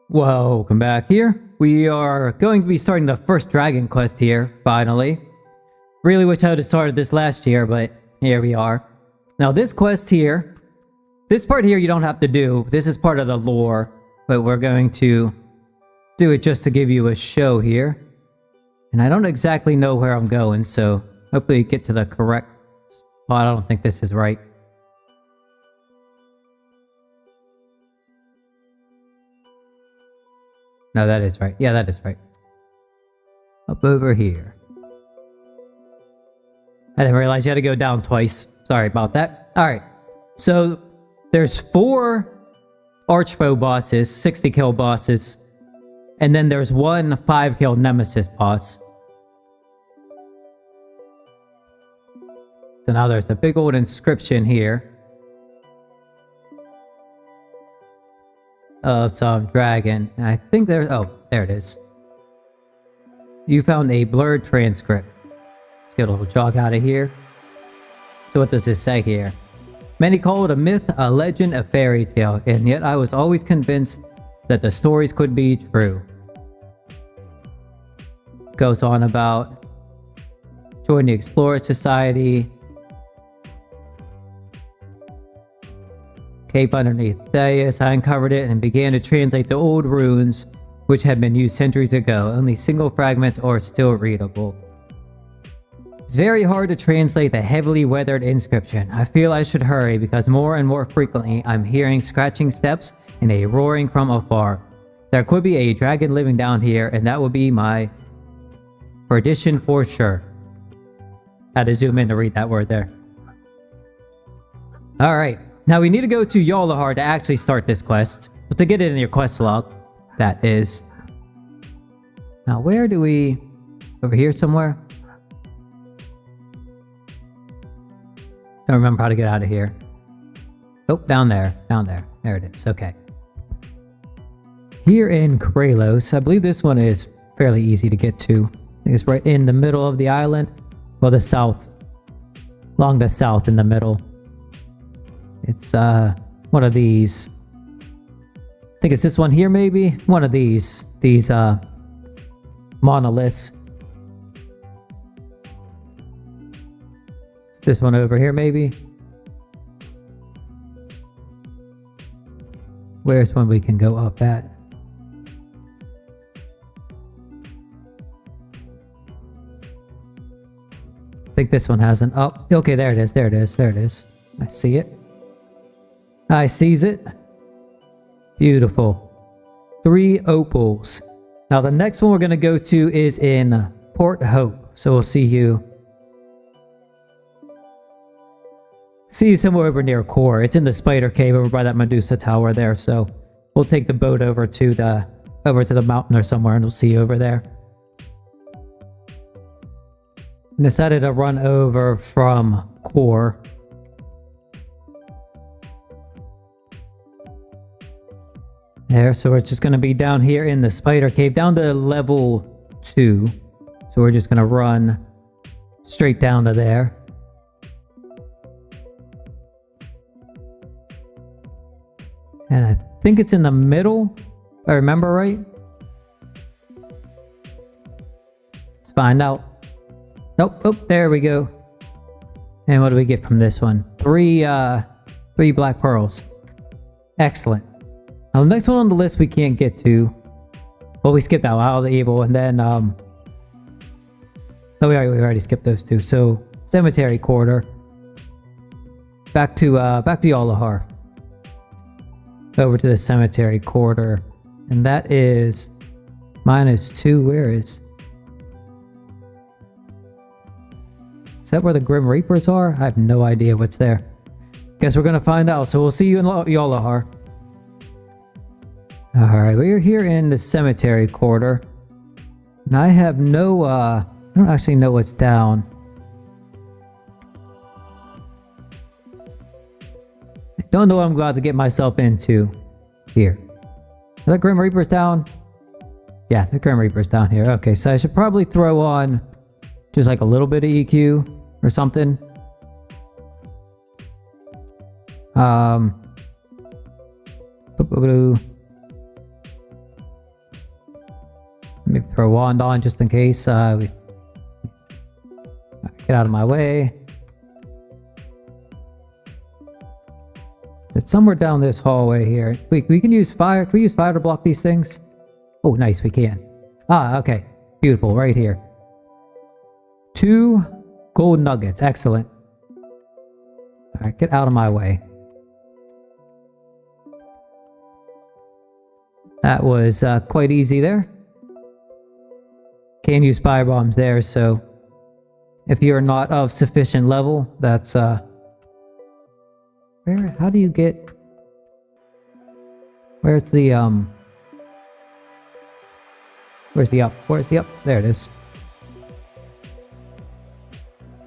Welcome back here. We are going to be starting the first dragon quest here, finally. Really wish I would have started this last year, but here we are. Now this quest here, this part here you don't have to do. This is part of the lore, but we're going to do it just to give you a show here. And I don't exactly know where I'm going, so hopefully you get to the correct spot. I don't think this is right. No, that is right. Yeah, that is right. Up over here. I didn't realize you had to go down twice. Sorry about that. Alright. So, there's 4 Archfoe bosses, 60 kill bosses. And then there's 1 5 kill Nemesis boss. So now there's a big old inscription here. Of some dragon. And I think there's... oh, there it is. You found a blurred transcript. Let's get a little jog out of here. So what does this say here? Many call it a myth, a legend, a fairy tale, and yet I was always convinced that the stories could be true. Goes on about join the Explorer Society. Cave underneath Thais, I uncovered it and began to translate the old runes which had been used centuries ago. Only single fragments are still readable. It's very hard to translate the heavily weathered inscription. I feel I should hurry because more and more frequently I'm hearing scratching steps and a roaring from afar. There could be a dragon living down here, and that would be my perdition for sure. Had to zoom in to read that word there. Alright. Now we need to go to Yalahar to actually start this quest. But to get it in your quest log, that is. Now where do we... over here somewhere? Don't remember how to get out of here. Oh, down there. Down there. There it is. Okay. Here in Kralos, I believe this one is fairly easy to get to. I think it's right in the middle of the island. Well, the south. Along the south in the middle. It's one of these. I think it's this one here maybe? One of these monoliths. This one over here maybe? Where's one we can go up at? I think this one has an up. Okay, there it is, there it is, there it is. I see it. I sees it. Beautiful. 3 opals. Now the next one we're going to go to is in Port Hope. So we'll see you somewhere over near Core. It's in the Spider Cave over by that Medusa Tower there. So we'll take the boat over to the mountain or somewhere, and we'll see you over there. I decided to run over from Core. There, so it's just going to be down here in the Spider Cave, down to level 2. So we're just going to run straight down to there. And I think it's in the middle, if I remember right. Let's find out. Nope, oh, there we go. And what do we get from this one? 3 black pearls. Excellent. Now the next one on the list we can't get to. Well, we skipped out of the evil, and then no, we already skipped those 2. So cemetery quarter. Back to Yalahar. Over to the cemetery quarter, and that is -2. Where is that? Where the Grim Reapers are? I have no idea what's there. Guess we're gonna find out. So we'll see you in Yalahar. Alright, we're here in the cemetery quarter. And I have no, I don't actually know what's down. I don't know what I'm about to get myself into here. Are the Grim Reapers down? Yeah, the Grim Reapers down here. Okay, so I should probably throw on just like a little bit of EQ or something. throw a wand on just in case. Get out of my way. It's somewhere down this hallway here. We can use fire. Can we use fire to block these things? Oh, nice, we can. Ah, okay. Beautiful, right here. 2 gold nuggets. Excellent. Alright, get out of my way. That was quite easy there. Can use fire bombs there, so if you're not of sufficient level, that's where? How do you get? Where's the Where's the up? Where's the up? There it is.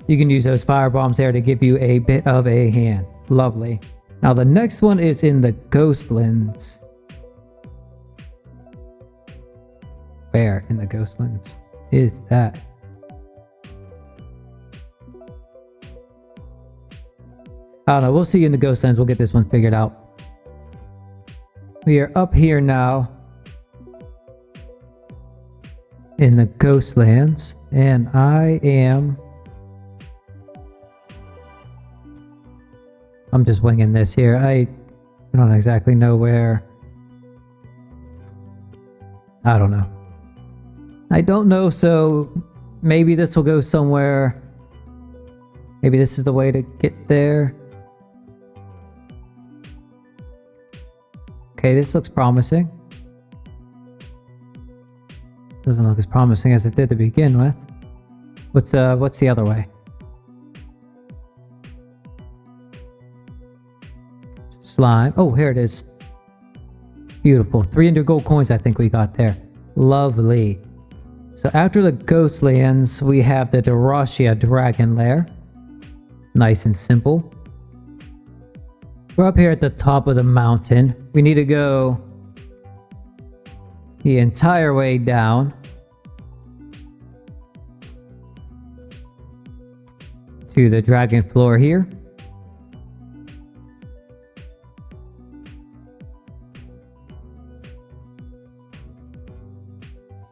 You can use those fire bombs there to give you a bit of a hand. Lovely. Now the next one is in the Ghostlands. Where in the Ghostlands is that? I don't know. We'll see you in the Ghostlands. We'll get this one figured out. We are up here now in the Ghostlands, and I'm just winging this here. I don't exactly know where. I don't know. I don't know, so maybe this will go somewhere. Maybe this is the way to get there. Okay, this looks promising. Doesn't look as promising as it did to begin with. What's the other way? Slime. Oh, here it is. Beautiful. 300 gold coins I think we got there. Lovely. So after the Ghostlands, we have the Darashia Dragon Lair. Nice and simple. We're up here at the top of the mountain. We need to go the entire way down to the dragon floor here.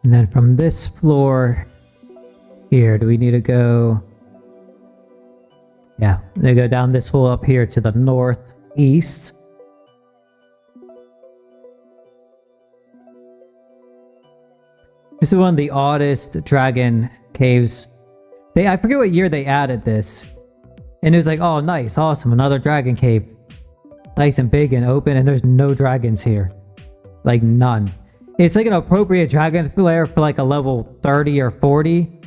And then from this floor here, do we need to go? Yeah, they go down this hole up here to the northeast. This is one of the oddest dragon caves. I forget what year they added this. And it was like, oh nice, awesome, another dragon cave. Nice and big and open, and there's no dragons here. Like none. It's like an appropriate dragon lair for like a level 30 or 40.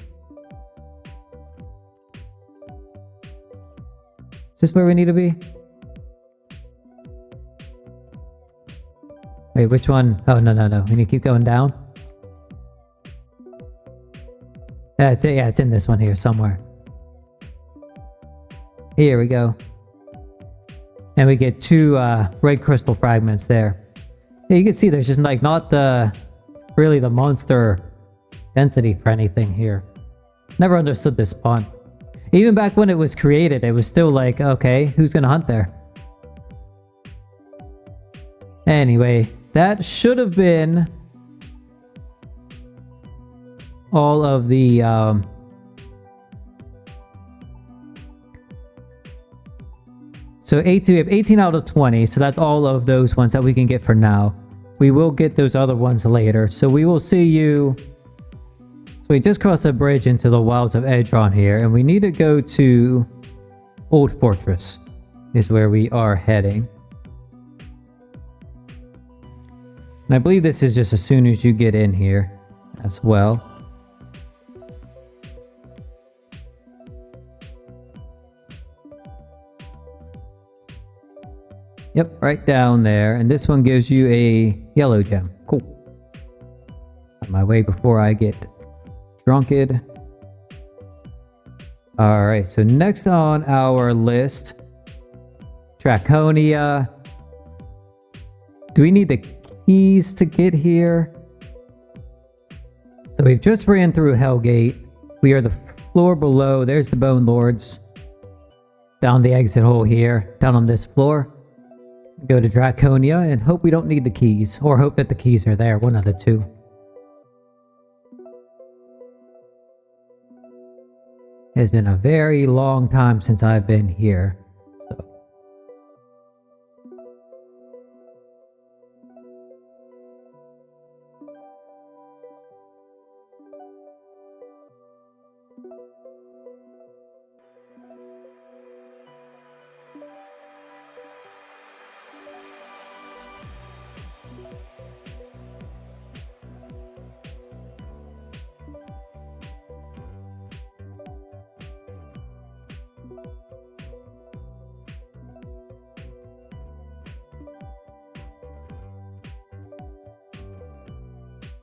Is this where we need to be? Wait, which one? Oh, no. We need to keep going down. That's it. Yeah, it's in this one here somewhere. Here we go. And we get 2 red crystal fragments there. Yeah, you can see there's just like not really the monster density for anything here. Never understood this spawn. Even back when it was created, it was still like, okay, who's gonna hunt there? Anyway, that should have been all of the so we have 18 out of 20, so that's all of those ones that we can get for now. We will get those other ones later, so we will see you. So we just crossed a bridge into the wilds of Edron here, and we need to go to Old Fortress is where we are heading. And I believe this is just as soon as you get in here as well. Yep, right down there. And this one gives you a yellow gem. Cool. On my way before I get drunked. Alright, so next on our list, Draconia. Do we need the keys to get here? So we've just ran through Hellgate. We are the floor below. There's the Bone Lords. Down the exit hole here. Down on this floor. Go to Draconia and hope we don't need the keys. Or hope that the keys are there. One of the two. It's been a very long time since I've been here. So.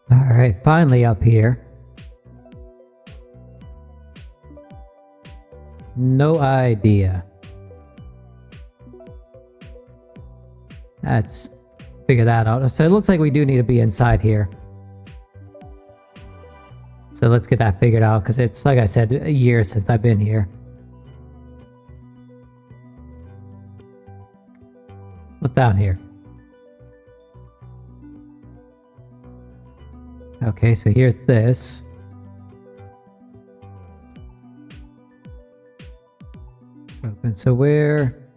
Alright, finally up here. No idea. Let's figure that out. So it looks like we do need to be inside here. So let's get that figured out, because it's, like I said, a year since I've been here. What's down here? Okay, so here's this. It's open. So where?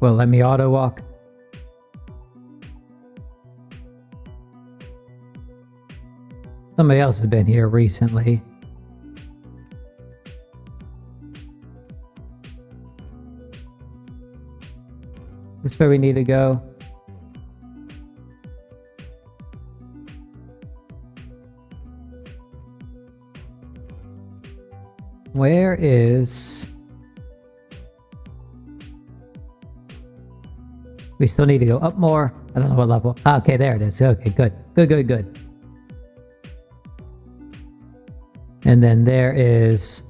Well, let me auto walk. Somebody else has been here recently. This is where we need to go. Where is... We still need to go up more. I don't know what level. Ah, okay, there it is. Okay, good. Good. And then there is...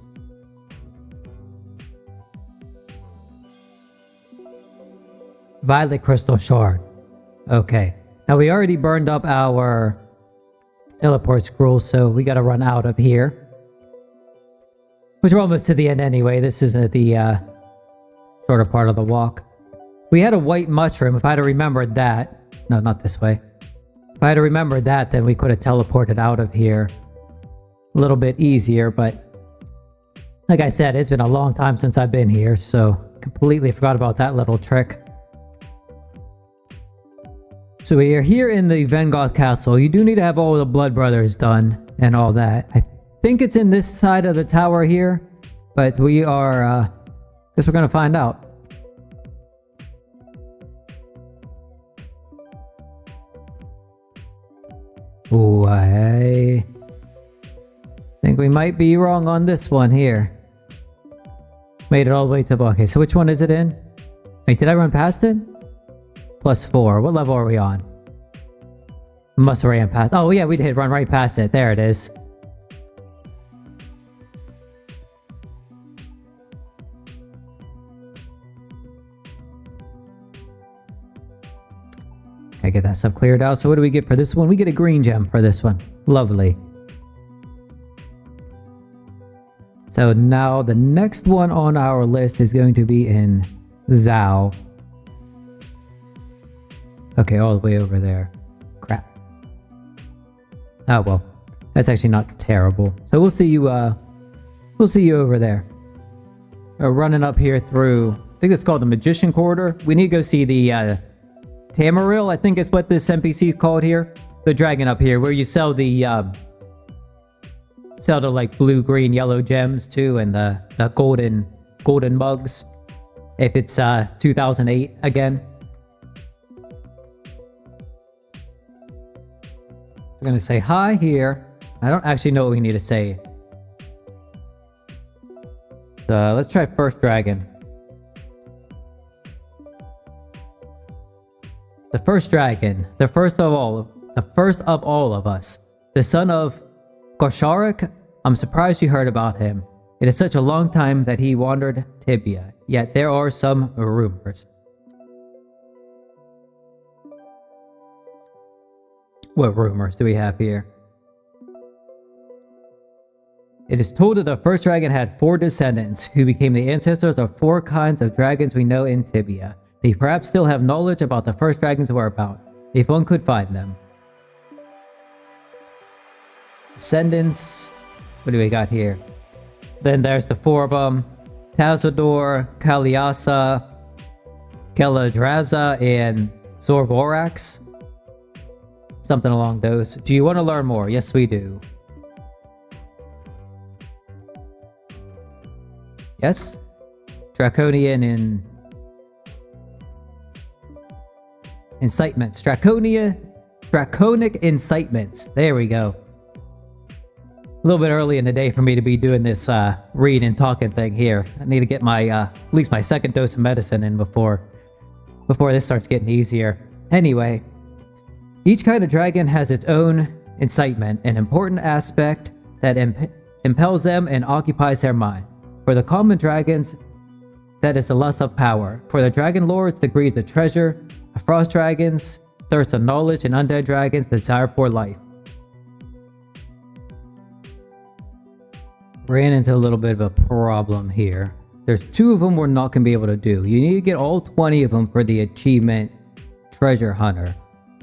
Violet Crystal Shard. Okay. Now we already burned up our teleport scroll, so we gotta run out of here. Which we're almost to the end anyway. This isn't the shorter part of the walk. We had a white mushroom. If I had remembered that... No, not this way. If I had remembered that, then we could have teleported out of here a little bit easier, but... Like I said, it's been a long time since I've been here, so completely forgot about that little trick. So we are here in the Vanguard Castle. You do need to have all the Blood Brothers done and all that. I think it's in this side of the tower here, but we are, guess we're gonna find out. Ooh, I think we might be wrong on this one here. Made it all the way to... Okay, so which one is it in? Wait, did I run past it? +4. What level are we on? Must have ran past... Oh yeah, we did run right past it. There it is. I get that stuff cleared out. So what do we get for this one? We get a green gem for this one. Lovely. So now the next one on our list is going to be in Zhao. Okay, all the way over there. Crap. Oh well, that's actually not terrible. So we'll see you. We'll see you over there. We're running up here through... I think it's called the Magician Corridor. We need to go see the Tamaril, I think is what this NPC is called here. The dragon up here, where you sell the like blue, green, yellow gems too, and the golden mugs. If it's 2008 again. We're gonna say hi here. I don't actually know what we need to say. So let's try first dragon. The first dragon, the first of all of us, the son of Gosharik. I'm surprised you heard about him. It is such a long time that he wandered Tibia, yet there are some rumors. What rumors do we have here? It is told that the first dragon had 4 descendants, who became the ancestors of 4 kinds of dragons we know in Tibia. They perhaps still have knowledge about the first dragon's whereabouts, if one could find them. Ascendants. What do we got here? Then there's the 4 of them. Tazador, Kaliasa, Keladraza, and Zorvorax. Something along those. Do you want to learn more? Yes, we do. Yes? Draconian and incitements. Draconic incitements. There we go. A little bit early in the day for me to be doing this read and talking thing here. I need to get my at least my second dose of medicine in before this starts getting easier. Anyway, each kind of dragon has its own incitement, an important aspect that impels them and occupies their mind. For the common dragons, that is the lust of power. For the dragon lords, the greed of treasure. The frost dragons, thirst of knowledge, and undead dragons, the desire for life. Ran into a little bit of a problem here. There's 2 of them we're not going to be able to do. You need to get all 20 of them for the achievement treasure hunter.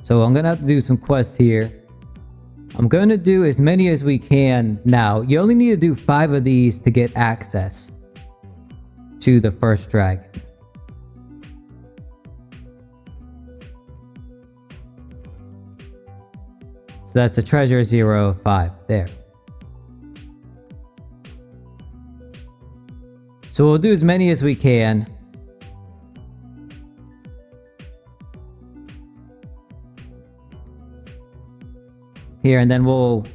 So I'm going to have to do some quests here. I'm going to do as many as we can now. You only need to do 5 of these to get access to the first dragon. So that's the treasure 05 there. So we'll do as many as we can. Here, and then we'll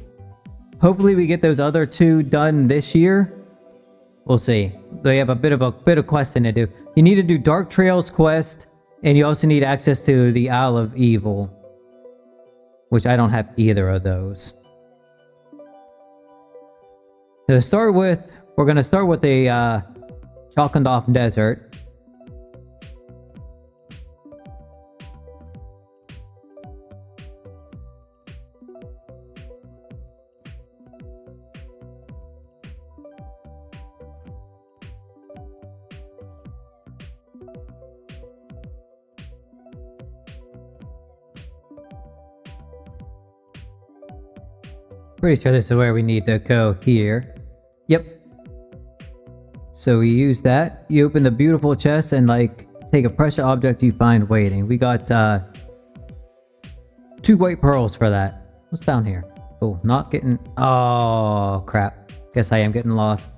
hopefully we get those other 2 done this year. We'll see. They have a bit of questing to do. You need to do Dark Trails quest, and you also need access to the Isle of Evil, which I don't have either of those. To start with, we're going to start with a Chalkendorf Desert. Pretty sure this is where we need to go here. Yep. So we use that. You open the beautiful chest and like take a precious object you find waiting. We got 2 white pearls for that. What's down here? Oh, not getting... Oh, crap. Guess I am getting lost.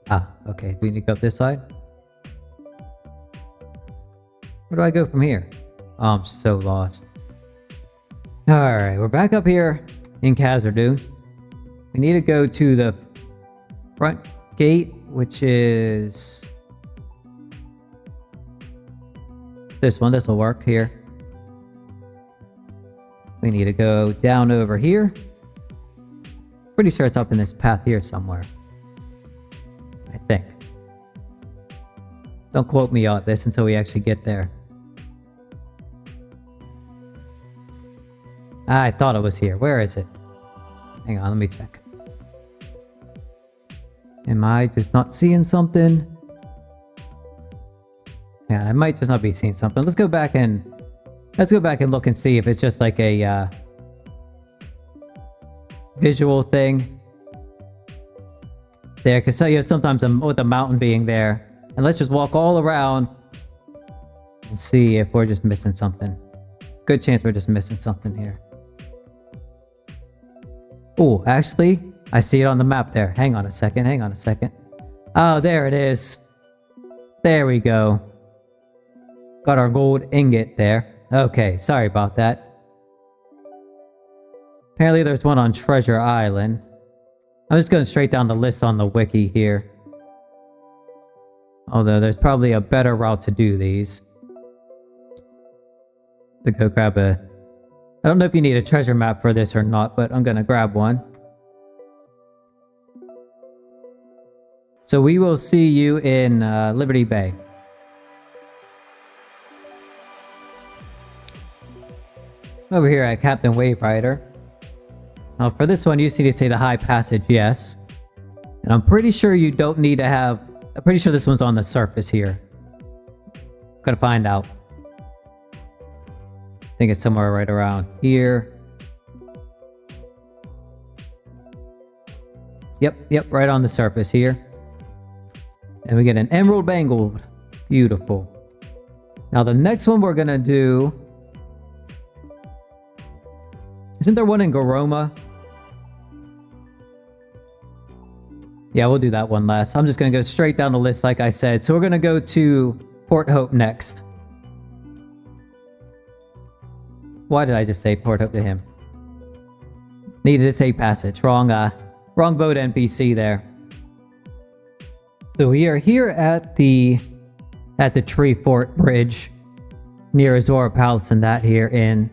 Ah, okay. We need to go up this side. Where do I go from here? Oh, I'm so lost. Alright, we're back up here in Khazad-dûm. We need to go to the front gate, which is this one. This will work here. We need to go down over here. Pretty sure it's up in this path here somewhere. I think. Don't quote me on this until we actually get there. I thought it was here. Where is it? Hang on, let me check. Am I just not seeing something? Yeah, I might just not be seeing something. Let's go back and look and see if it's just like a visual thing. There, because you know, sometimes with the mountain being there. And let's just walk all around and see if we're just missing something. Good chance we're just missing something here. Oh, actually, I see it on the map there. Hang on a second. Oh, there it is. There we go. Got our gold ingot there. Okay, sorry about that. Apparently there's one on Treasure Island. I'm just going straight down the list on the wiki here. Although there's probably a better route to do these. To go grab a... I don't know if you need a treasure map for this or not, but I'm gonna grab one. So we will see you in Liberty Bay. Over here at Captain Waverider. Now for this one, you see to say the High Passage, yes. And I'm pretty sure you don't need to have... I'm pretty sure this one's on the surface here. Gotta find out. I think it's somewhere right around here. Yep, right on the surface here. And we get an emerald bangled. Beautiful. Now the next one we're gonna do... Isn't there one in Garoma? Yeah, we'll do that one last. I'm just gonna go straight down the list like I said. So we're gonna go to Port Hope next. Why did I just say Port Hope to him? Needed to say passage. Wrong boat NPC there. So we are here at the Tree Fort Bridge near Azora Palace and that here in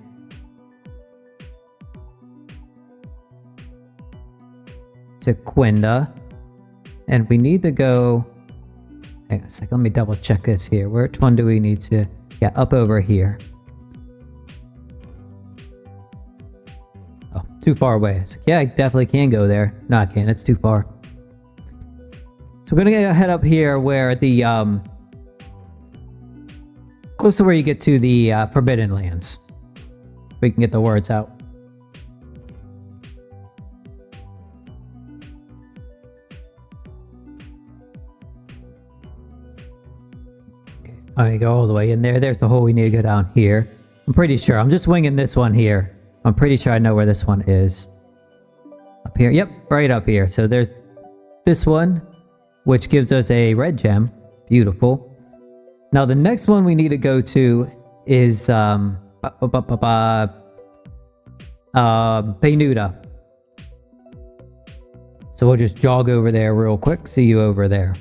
Tequinda. And we need to go... Hang on a second, let me double check this here. Which one do we need to... Yeah, up over here. Oh, too far away. It's like, yeah, I definitely can go there. No, I can't. It's too far. So we're gonna head up here where the... close to where you get to the Forbidden Lands. We can get the words out. Let me go all the way in there. There's the hole we need to go down here. I'm pretty sure. I'm just winging this one here. I'm pretty sure I know where this one is. Up here. Yep, right up here. So there's this one, which gives us a red gem. Beautiful. Now the next one we need to go to is Paynuda. So we'll just jog over there real quick. See you over there.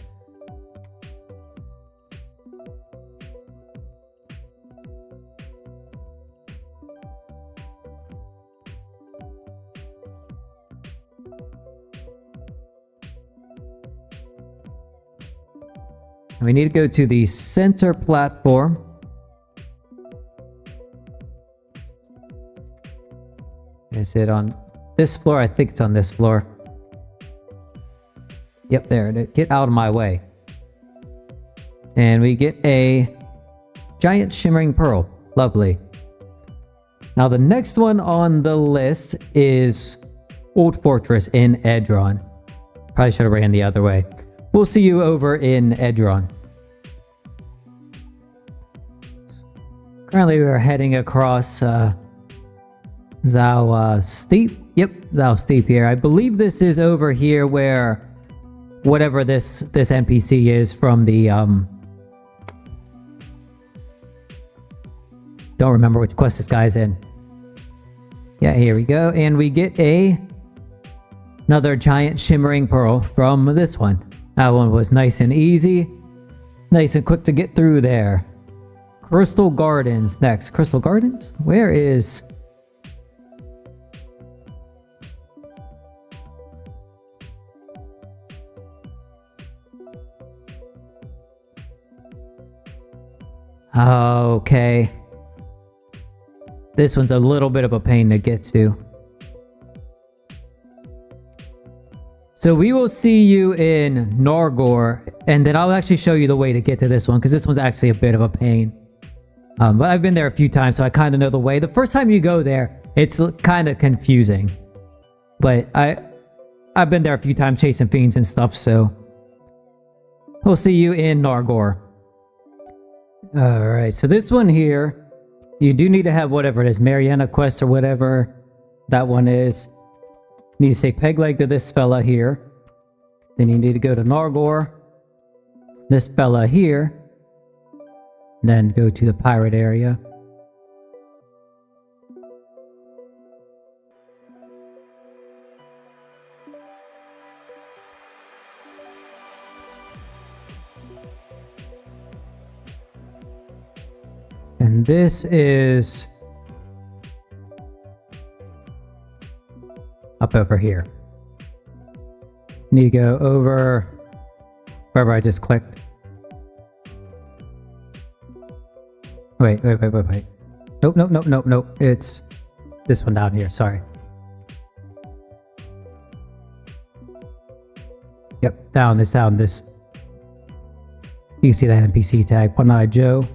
We need to go to the center platform. Is it on this floor? I think it's on this floor. Yep, there. Get out of my way. And we get a giant shimmering pearl. Lovely. Now the next one on the list is Old Fortress in Edron. Probably should have ran the other way. We'll see you over in Edron. Currently, we're heading across Zao Steep. Yep, Zao Steep here. I believe this is over here where whatever this NPC is from the don't remember which quest this guy's in. Yeah, here we go, and we get another giant shimmering pearl from this one. That one was nice and easy. Nice and quick to get through there. Crystal Gardens next. Crystal Gardens? Where is... Okay. This one's a little bit of a pain to get to. So we will see you in Nargor, and then I'll actually show you the way to get to this one, because this one's actually a bit of a pain. But I've been there a few times, so I kind of know the way. The first time you go there, it's kind of confusing. But I've been there a few times chasing fiends and stuff, so... We'll see you in Nargor. Alright, so this one here, you do need to have whatever it is, Mariana quest or whatever that one is. You need to say peg leg to this fella here. Then you need to go to Nargor. This fella here. Then go to the pirate area. And this is up over here. You need to go over wherever I just clicked. Wait. Nope. It's this one down here, sorry. Yep, down this. You can see that NPC tag, One-Eyed Joe.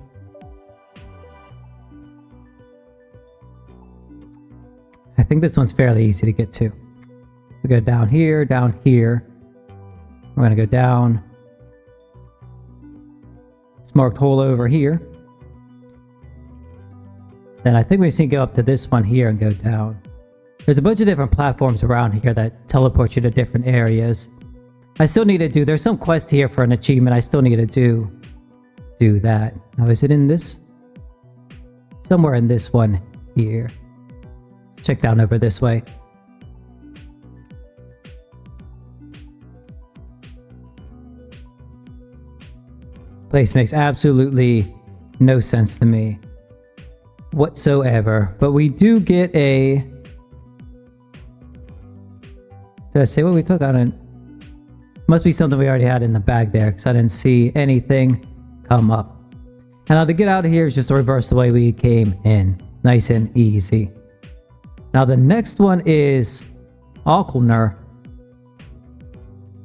I think this one's fairly easy to get to. We go down here, down here. We're gonna go down. It's marked hole over here. Then I think we just need to go up to this one here and go down. There's a bunch of different platforms around here that teleport you to different areas. I still need to do, there's some quest here for an achievement I still need to do that. Now is it in this? Somewhere in this one here. Let's check down over this way. Place makes absolutely no sense to me whatsoever, but we do get a... Did I say what we took? I don't... Must be something we already had in the bag there, because I didn't see anything come up. And now to get out of here is just to reverse the way we came in. Nice and easy. Now the next one is Alkner.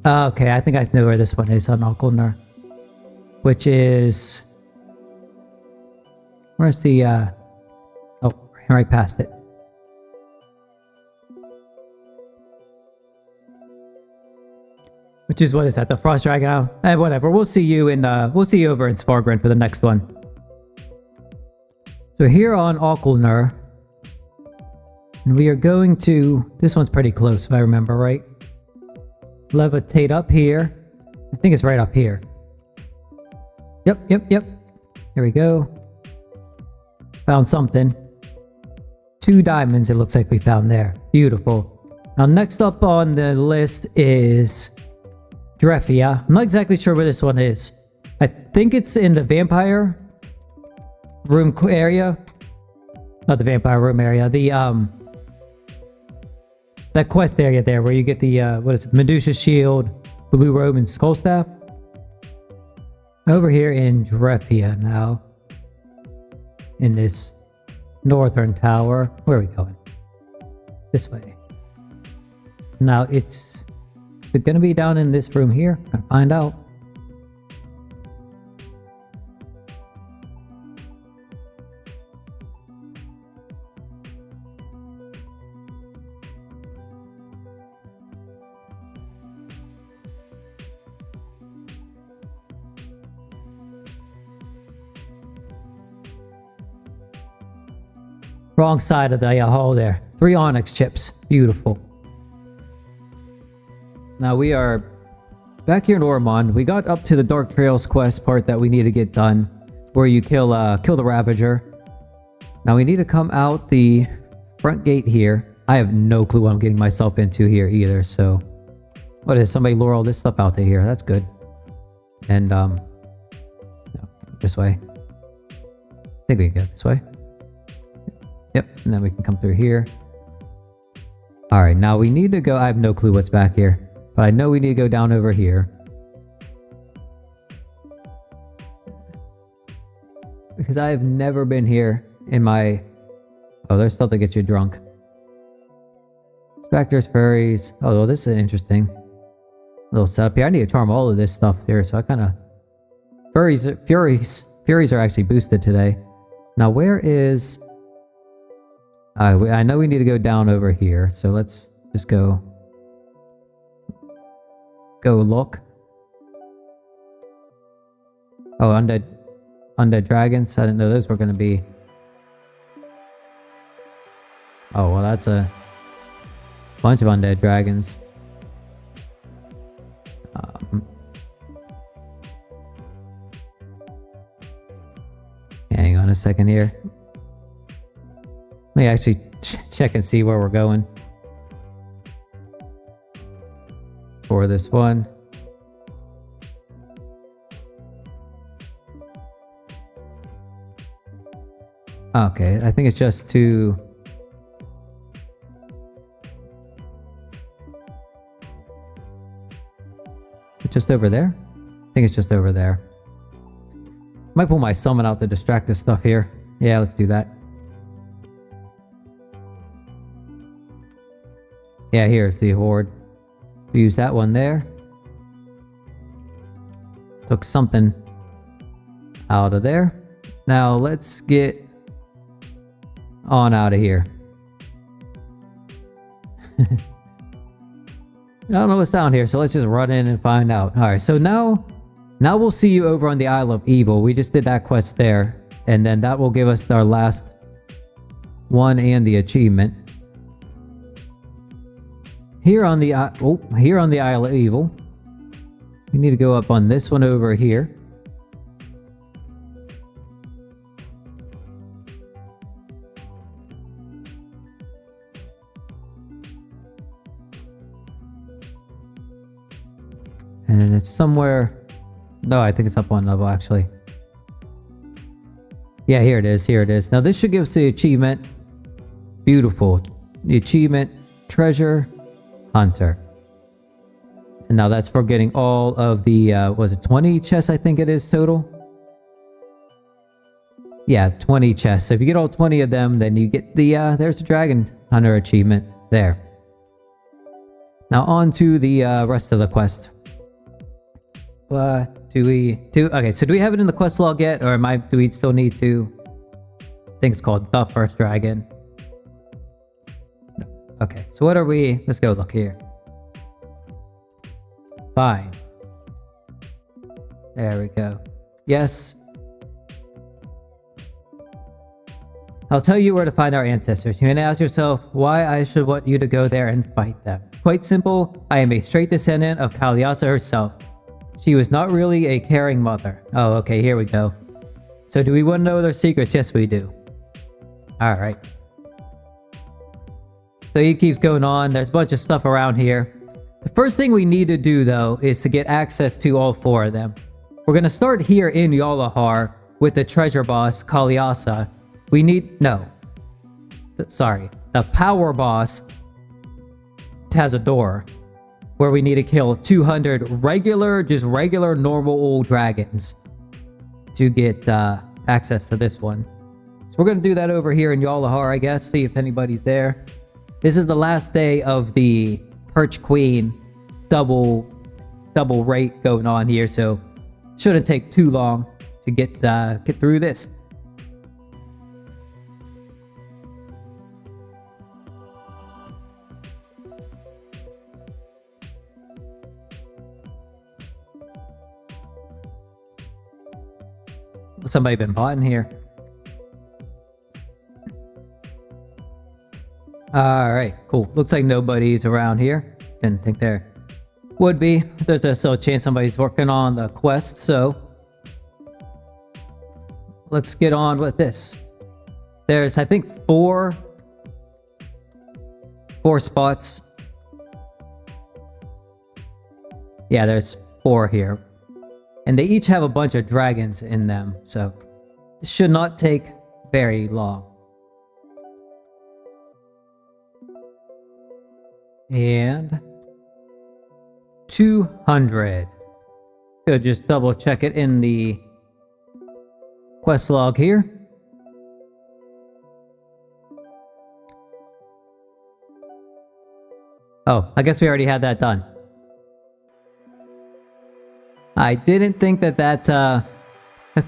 Okay, I think I know where this one is on Alkner. Which is... Where's the... Oh, right past it. Which is, what is that? The Frost Dragon? Whatever. We'll see you in, we'll see you over in Svargren for the next one. So here on Alkner, and we are going to... This one's pretty close, if I remember right. Levitate up here. I think it's right up here. Yep. Here we go. Found something. 2 diamonds it looks like we found there. Beautiful. Now next up on the list is Drefia. I'm not exactly sure where this one is. I think it's in the vampire room area. Not the vampire room area. The that quest area there where you get the what is it? Medusa's shield, blue robe, and skull staff. Over here in Drefia now. In this northern tower. Where are we going? This way. Now it's gonna be down in this room here. Gonna find out. Wrong side of the hole there. 3 onyx chips. Beautiful. Now we are back here in Ormond. We got up to the Dark Trails quest part that we need to get done, where you kill the Ravager. Now we need to come out the front gate here. I have no clue what I'm getting myself into here either. So, what is somebody lure all this stuff out to here? That's good. And no, this way. I think we can go this way. Yep, and then we can come through here. Alright, now we need to go... I have no clue what's back here. But I know we need to go down over here. Because I have never been here in my... Oh, there's stuff that gets you drunk. Specters, furries... Oh, well, this is interesting. Little setup here. I need to charm all of this stuff here, so I kind of... Furies are actually boosted today. Now, where is... I know we need to go down over here, so let's just go look. Oh, undead dragons. I didn't know those were going to be. Oh, well, that's a bunch of undead dragons. Hang on a second here. Let me actually check and see where we're going for this one. Okay, I think it's just to... Just over there? I think it's just over there. Might pull my summon out to distract this stuff here. Yeah, let's do that. Yeah, here's the horde. Use that one there. Took something out of there. Now let's get on out of here. I don't know what's down here, so let's just run in and find out. Alright, so now we'll see you over on the Isle of Evil. We just did that quest there. And then that will give us our last one and the achievement. Here on the Isle of Evil, we need to go up on this one over here. And then it's somewhere... No, I think it's up one level, actually. Yeah, here it is. Here it is. Now, this should give us the achievement. Beautiful. The achievement, Treasure Hunter. And now that's for getting all of the... was it 20 chests, I think it is, total? Yeah, 20 chests. So if you get all 20 of them, then you get the... there's the Dragon Hunter achievement. There. Now, on to the rest of the quest. Okay, so do we have it in the quest log yet, or do we still need to? I think it's called the first dragon. No. Okay, so what are we? Let's go look here. Fine. There we go. Yes. I'll tell you where to find our ancestors. You may ask yourself why I should want you to go there and fight them. It's quite simple. I am a straight descendant of Kaliasa herself. She was not really a caring mother. Oh, okay, here we go. So do we want to know their secrets? Yes, we do. Alright. So he keeps going on. There's a bunch of stuff around here. The first thing we need to do, though, is to get access to all 4 of them. We're going to start here in Yalahar with the treasure boss, Kaliasa. We need... No. Sorry. The power boss has a door where we need to kill 200 regular normal old dragons to get access to this one. So we're going to do that over here in Yalahar, I guess, see if anybody's there. This is the last day of the Perch Queen double rate going on here, so shouldn't take too long to get through this. Somebody been bought in here. Alright, cool. Looks like nobody's around here. Didn't think there would be. There's still a chance somebody's working on the quest, so let's get on with this. There's, I think, four spots. Yeah, there's 4 here. And they each have a bunch of dragons in them, so this should not take very long. And 200. Could just double check it in the quest log here. Oh, I guess we already had that done. I didn't think that's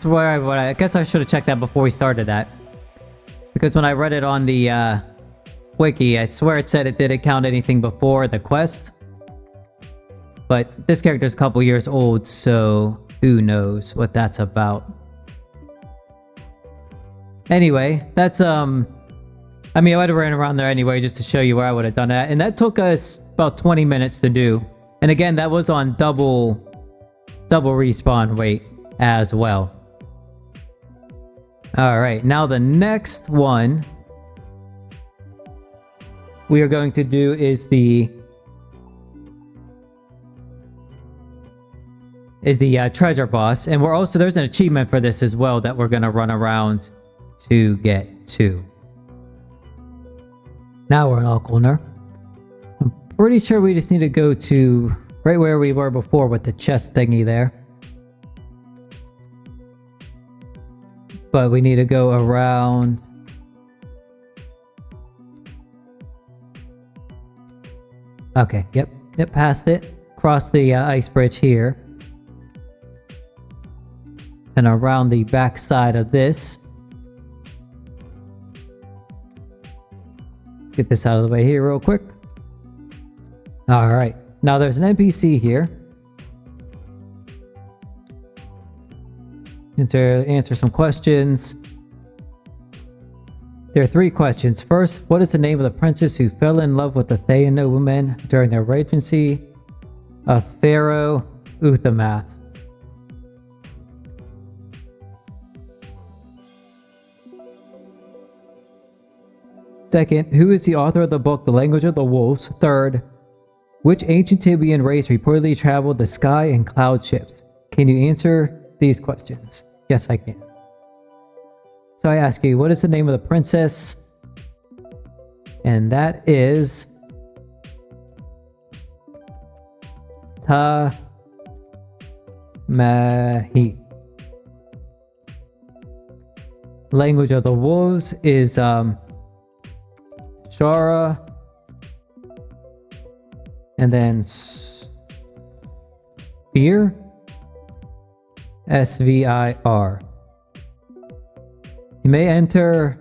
where I guess I should have checked that before we started that. Because when I read it on the wiki, I swear it said it didn't count anything before the quest. But this character's a couple years old, so who knows what that's about. Anyway, that's I mean, I would have ran around there anyway just to show you where I would have done that. And that took us about 20 minutes to do. And again, that was on double respawn rate as well. Alright, now the next one we are going to do is the treasure boss, and there's an achievement for this as well that we're going to run around to get to. Now we're in Alkolner. I'm pretty sure we just need to go to right where we were before with the chest thingy there. But we need to go around. Okay, yep, past it. Cross the ice bridge here. And around the back side of this. Let's get this out of the way here real quick. Alright. Now there's an NPC here. Answer some questions. There are 3 questions. First, what is the name of the princess who fell in love with the Thayan nobleman during the regency of Pharaoh Uthamath? Second, who is the author of the book The Language of the Wolves? Third, which ancient Tibian race reportedly traveled the sky in cloud ships? Can you answer these questions? Yes, I can. So I ask you, what is the name of the princess? And that is Tamahi. Language of the Wolves is Shara, and then Svir, Svir. You may enter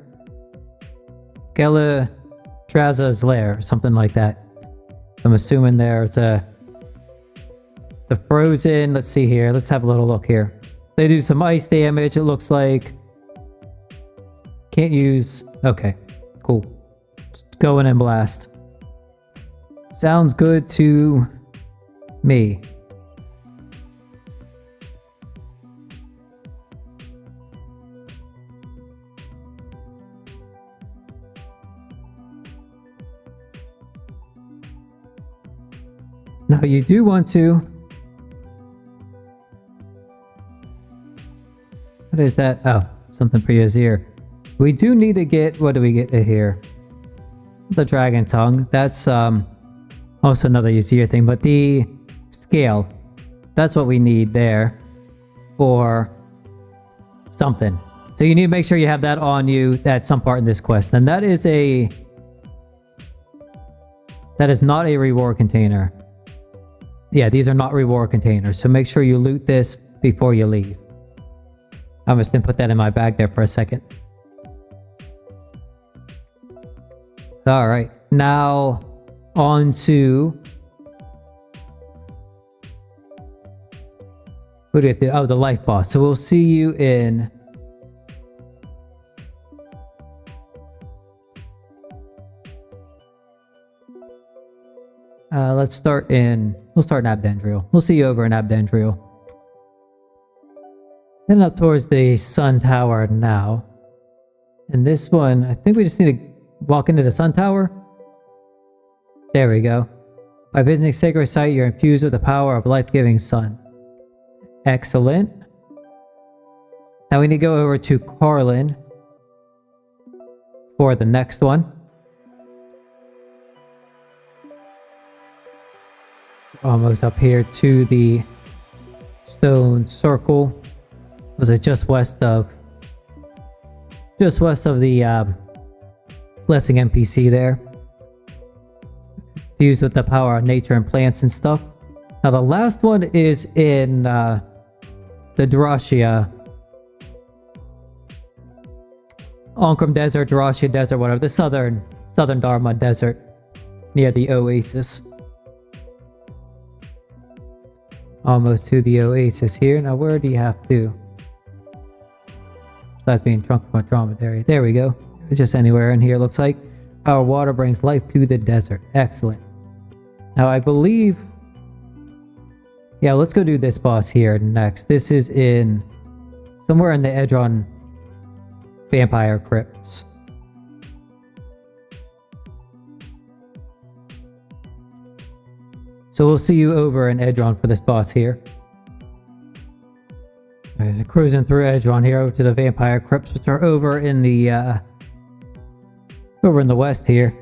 Galatraza's lair, or something like that. I'm assuming there's the frozen. Let's see here. Let's have a little look here. They do some ice damage, it looks like. Can't use. Okay, cool. Just go in and blast. Sounds good to me. Now you do want to. What is that? Oh, something for Yazir. We do need to get. What do we get here? The dragon tongue. That's also another Yazir thing, but the scale. That's what we need there for something. So you need to make sure you have that on you at some part in this quest. And that is not a reward container. Yeah, these are not reward containers, so make sure you loot this before you leave. I'm just gonna put that in my bag there for a second. Alright, now on to... What do we have to do? Oh, the life boss. So we'll see you in... we'll start in Abdendriel. We'll see you over in Abdendriel. Heading up towards the Sun Tower now. And this one, I think we just need to walk into the Sun Tower. There we go. By visiting sacred site, you're infused with the power of life-giving sun. Excellent. Now we need to go over to Carlin for the next one. Almost up here to the stone circle. Was it just west of the blessing NPC there? Fused with the power of nature and plants and stuff. Now the last one is in the Drashia, Ankram Desert, Drashia Desert, whatever, the southern Dharma Desert near the Oasis. Almost to the Oasis here. Now where do you have to? Besides being drunk from a dromedary. There we go. It's just anywhere in here, looks like. Power water brings life to the desert. Excellent. Now I believe... Yeah, let's go do this boss here next. This is in... somewhere in the Edron Vampire Crypts. So we'll see you over in Edron for this boss here. Right, cruising through Edron here over to the Vampire Crypts, which are over in the west here.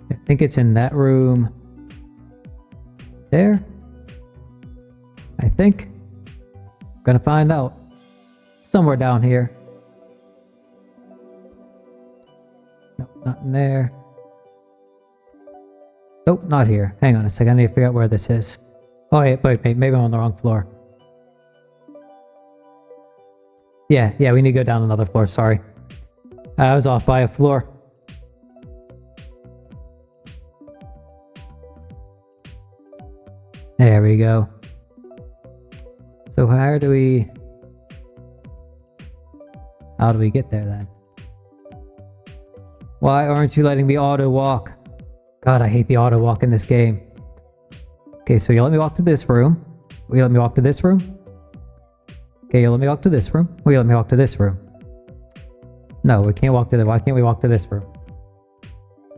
I think it's in that room there. I think. Gonna find out. Somewhere down here. Nope, not in there. Nope, not here. Hang on a second, I need to figure out where this is. Oh, wait, maybe I'm on the wrong floor. Yeah, we need to go down another floor, sorry. I was off by a floor. There we go. So how do we get there then? Why aren't you letting me auto walk? God, I hate the auto walk in this game. Okay, so you let me walk to this room. Will you let me walk to this room? Okay, you let me walk to this room. Will you let me walk to this room? No, we can't walk to the. Why can't we walk to this room?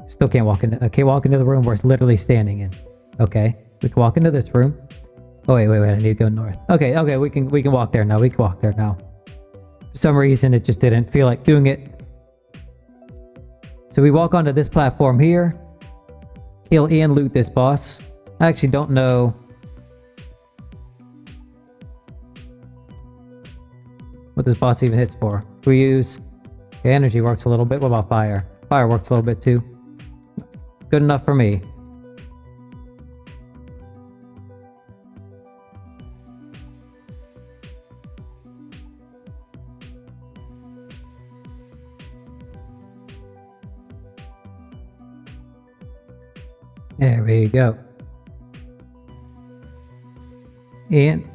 Still can't walk into. Okay, walk into the room we're literally standing in. Okay, we can walk into this room. Oh wait, I need to go north. Okay, we can walk there now. We can walk there now. For some reason, it just didn't feel like doing it. So we walk onto this platform here. Kill and loot this boss. I actually don't know. What this boss even hits for. We use. Okay, energy works a little bit. What about fire? Fire works a little bit too. It's good enough for me. There we go. And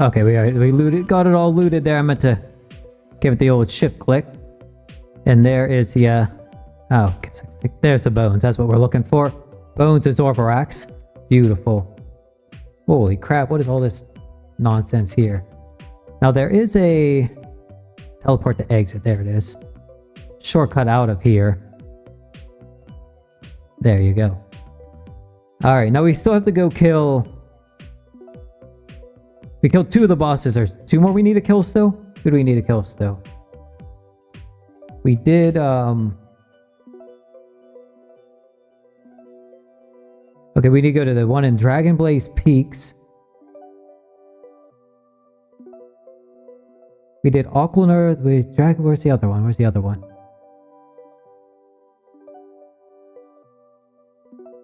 okay, we looted, got it all looted there. I meant to give it the old shift click. And there is the oh, there's the bones. That's what we're looking for. Bones of Zorvarax. Beautiful. Holy crap, what is all this nonsense here? Now there is a teleport to exit. There it is. Shortcut out of here. There you go. Alright, now we still have to go kill. We killed 2 of the bosses. There's 2 more we need to kill still? Who do we need to kill still? We did, okay, we need to go to the one in Dragon Blaze Peaks. We did Auckland with Dragon. Where's the other one? Where's the other one?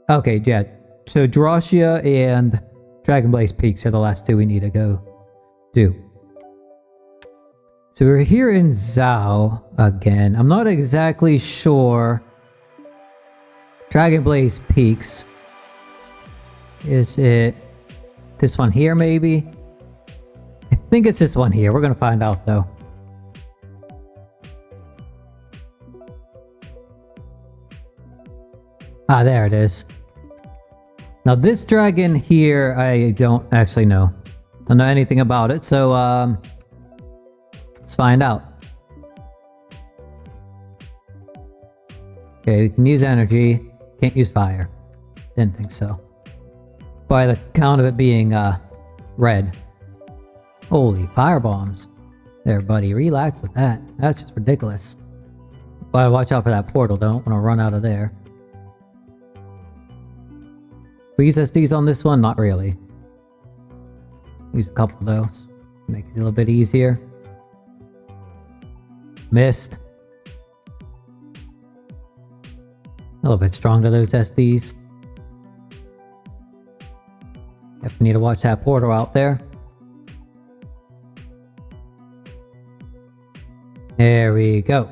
Okay, yeah. So Drossia and Dragon Blaze Peaks are the last 2 we need to go do. So we're here in Zao again. I'm not exactly sure. Dragon Blaze Peaks. Is it this one here maybe? I think it's this one here. We're gonna find out though. Ah, there it is. Now this dragon here, I don't actually know. Don't know anything about it, so let's find out. Okay, we can use energy. Can't use fire. Didn't think so. By the count of it being red. Holy fire bombs. There, buddy. Relax with that. That's just ridiculous. But watch out for that portal. Don't want to run out of there. We use SDs on this one? Not really. Use a couple of those. Make it a little bit easier. Missed. A little bit strong to those SDs. Definitely need to watch that portal out there. There we go.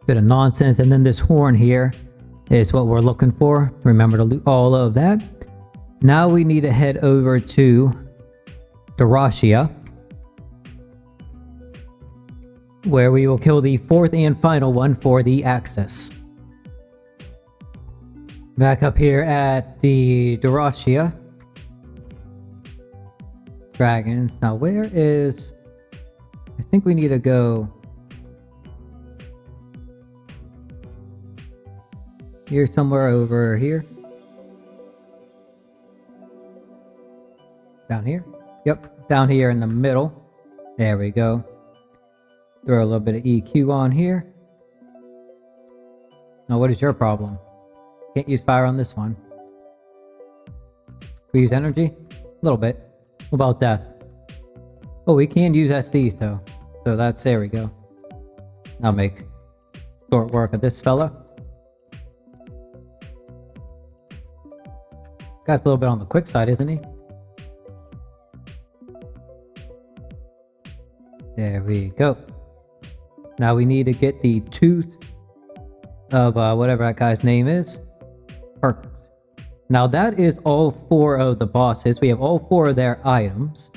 Bit of nonsense, and then this horn here is what we're looking for. Remember to loot all of that. Now we need to head over to Drossia, where we will kill the 4th and final one for the access. Back up here at the Drossia. Dragons. Now where is... I think we need to go... here somewhere over here. Down here? Yep, down here in the middle. There we go. Throw a little bit of EQ on here. Now what is your problem? Can't use fire on this one. We use energy? little bit. What about that? Oh, we can use SDs though. So that's, there we go. I'll make short work of this fella. Guy's a little bit on the quick side, isn't he? There we go. Now we need to get the tooth of whatever that guy's name is. Perfect. Now that is all 4 of the bosses. We have all 4 of their items.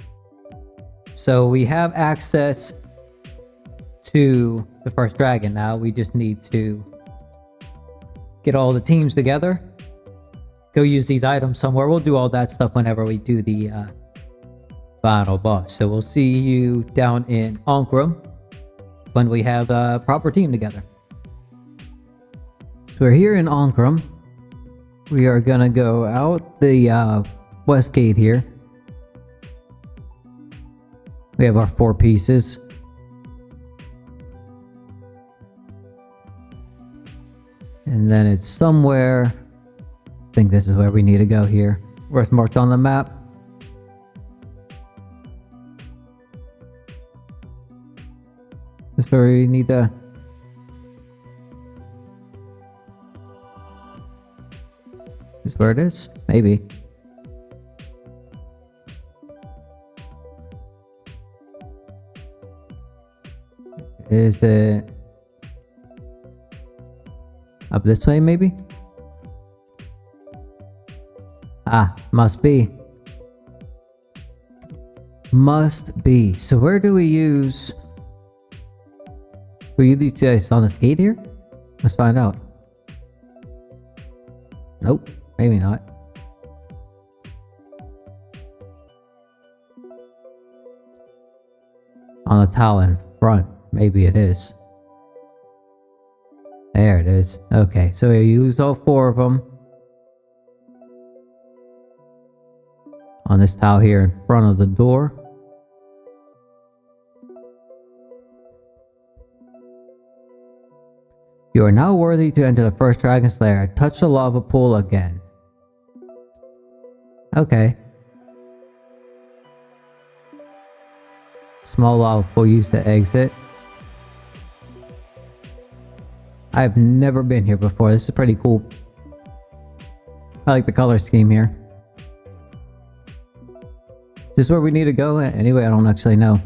So we have access to the first dragon now. We just need to get all the teams together. Go use these items somewhere. We'll do all that stuff whenever we do the final boss. So we'll see you down in Ankrum when we have a proper team together. So we're here in Ankrum. We are gonna go out the west gate here. We have our 4 pieces. And then it's somewhere, I think this is where we need to go here. Where it's marked on the map. This is where we need to... Is this where it is? Maybe. Is it up this way, maybe? Ah, must be. Must be. So where do we use... We use these guys on this gate here? Let's find out. Nope, maybe not. On the tile in front, maybe it is. There it is. Okay, so we use all 4 of them. On this tile here in front of the door. You are now worthy to enter the first dragon's lair. Touch the lava pool again. Okay. Small lava pool used to exit. I've never been here before. This is pretty cool. I like the color scheme here. Is this where we need to go? Anyway, I don't actually know.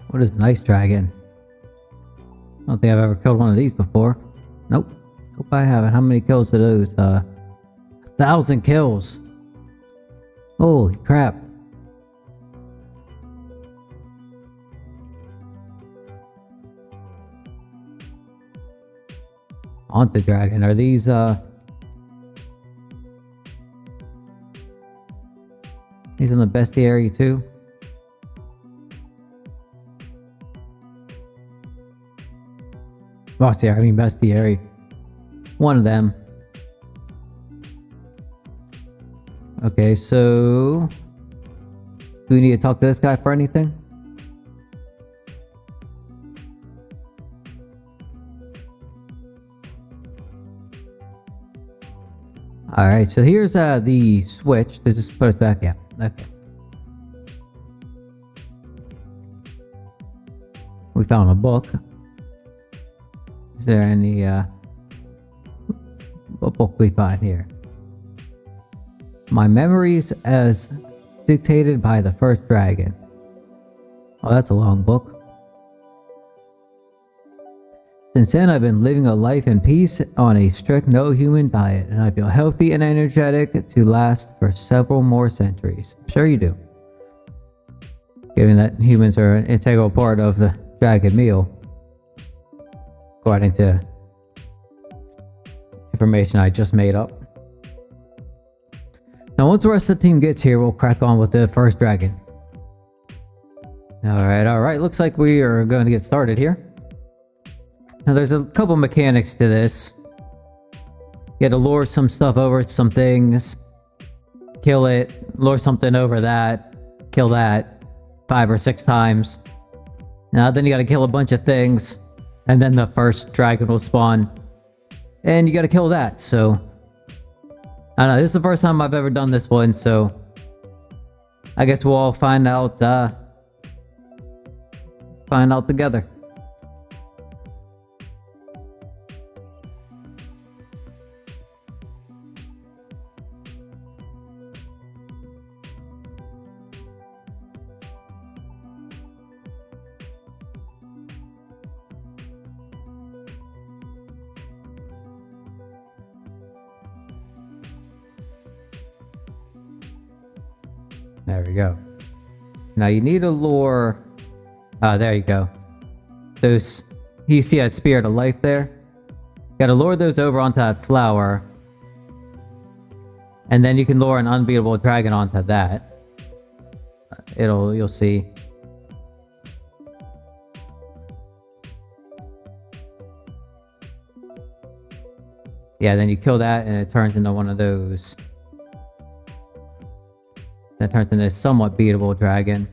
What is an ice dragon? I don't think I've ever killed one of these before. Nope. Hope I haven't. How many kills are those? 1,000 kills. Holy crap. Haunted dragon. Are these He's in the bestiary too. Bestiary. One of them. Okay, so do we need to talk to this guy for anything? Alright, so here's the switch. Does this put us back? Yeah, okay. We found a book. Is there any, what book we find here? My memories as dictated by the first dragon. Oh, that's a long book. Since then, I've been living a life in peace on a strict no human diet, and I feel healthy and energetic to last for several more centuries. Sure you do. Given that humans are an integral part of the dragon meal. According to information I just made up. Now once the rest of the team gets here, we'll crack on with the first dragon. Alright. Looks like we are going to get started here. Now there's a couple mechanics to this. You gotta lure some stuff over some things, kill it, lure something over that, kill that 5 or 6 times. Now then you gotta kill a bunch of things, and then the first dragon will spawn. And you gotta kill that, so... I don't know, this is the first time I've ever done this one, so... I guess we'll all find out together. There we go. Now you need to lure... there you go. Those... You see that spirit of life there? You gotta lure those over onto that flower. And then you can lure an unbeatable dragon onto that. You'll see. Yeah, then you kill that and it turns into one of those. That turns into a somewhat beatable dragon.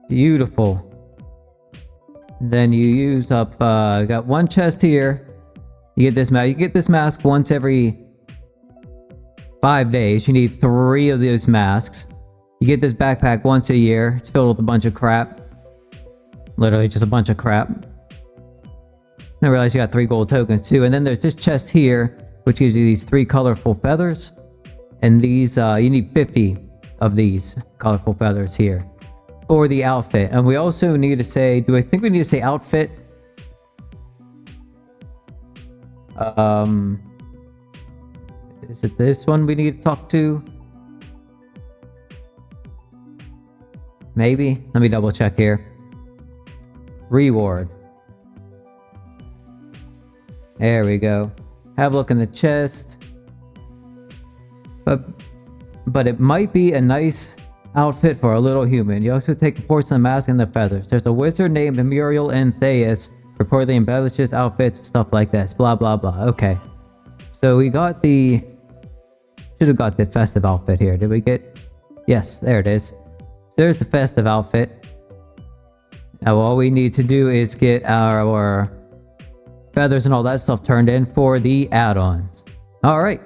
Beautiful. Then you use up, got one chest here. You get this mask. You get this mask once every 5 days. You need 3 of those masks. You get this backpack once a year. It's filled with a bunch of crap. Literally just a bunch of crap. I realize you got 3 gold tokens too. And then there's this chest here, which gives you these 3 colorful feathers. And these, you need 50 of these colorful feathers here for the outfit. And we also need to say, do I think we need to say outfit? Is it this one we need to talk to? Maybe. Let me double check here. Reward. There we go. Have a look in the chest. But it might be a nice outfit for a little human. You also take a porcelain mask and the feathers. There's a wizard named Muriel and Theus reportedly embellishes outfits with stuff like this. Blah blah blah. Okay. So we got the... Should have got the festive outfit here. Did we get... Yes, there it is. So there's the festive outfit. Now all we need to do is get our feathers and all that stuff turned in for the add-ons. Alright.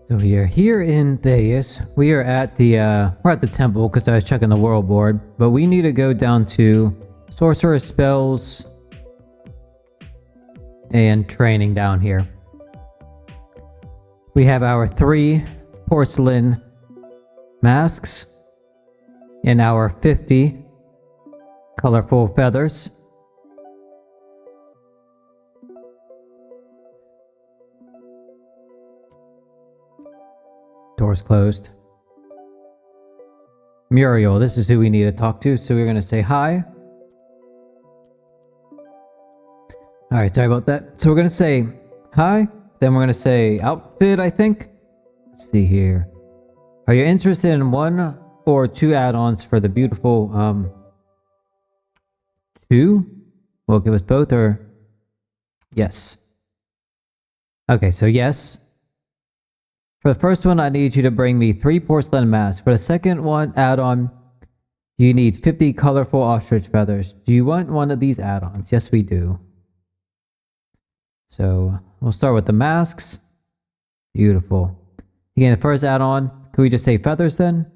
So we are here in Theus. We are at the we're at the temple because I was checking the world board. But we need to go down to sorcerer spells and training down here. We have our 3 porcelain masks and our 50 colorful feathers. Doors closed. Muriel, this is who we need to talk to, so we're going to say hi. Alright, sorry about that. So we're going to say hi, then we're going to say outfit, I think. Let's see here. Are you interested in 1 or 2 add-ons for the beautiful, 2? Will it give us both, or? Yes. Okay, so yes. For the first one, I need you to bring me 3 porcelain masks. For the second one, add-on, you need 50 colorful ostrich feathers. Do you want one of these add-ons? Yes, we do. So, we'll start with the masks. Beautiful. Again, the first add-on, can we just say feathers then?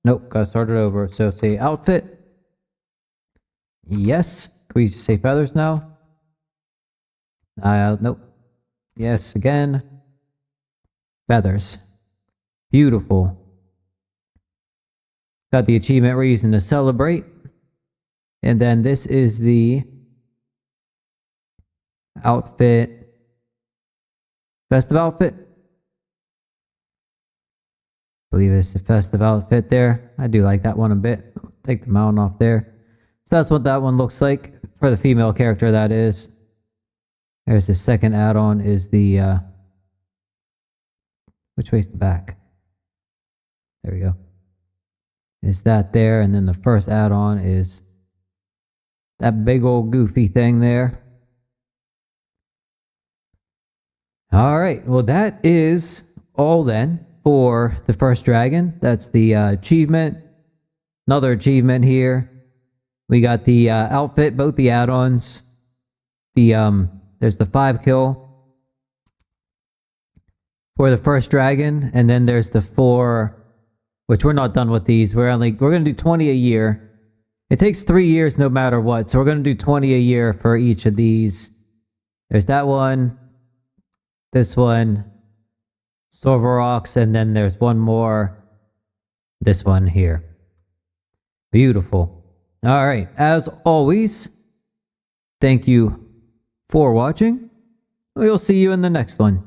Nope, gotta start it over. So, say outfit. Yes. Can we just say feathers now? Nope. Yes, again. Feathers. Beautiful. Got the achievement reason to celebrate. And then this is the outfit. Festive outfit. I believe it's the festive outfit there. I do like that one a bit. Take the mountain off there. So that's what that one looks like for the female character, that is. There's the second add-on is the which way's the back? There we go. Is that there, and then the first add-on is that big old goofy thing there. Alright, well that is all then for the first dragon. That's the achievement. Another achievement here. We got the outfit, both the add-ons. There's the 5 kill for the first dragon, and then there's the 4, which we're not done with these. We're gonna do 20 a year. It takes 3 years no matter what, so we're gonna do 20 a year for each of these. There's that one, this one, Silver Rocks, and then there's one more, this one here. Beautiful. All right, as always, thank you for watching. We'll see you in the next one.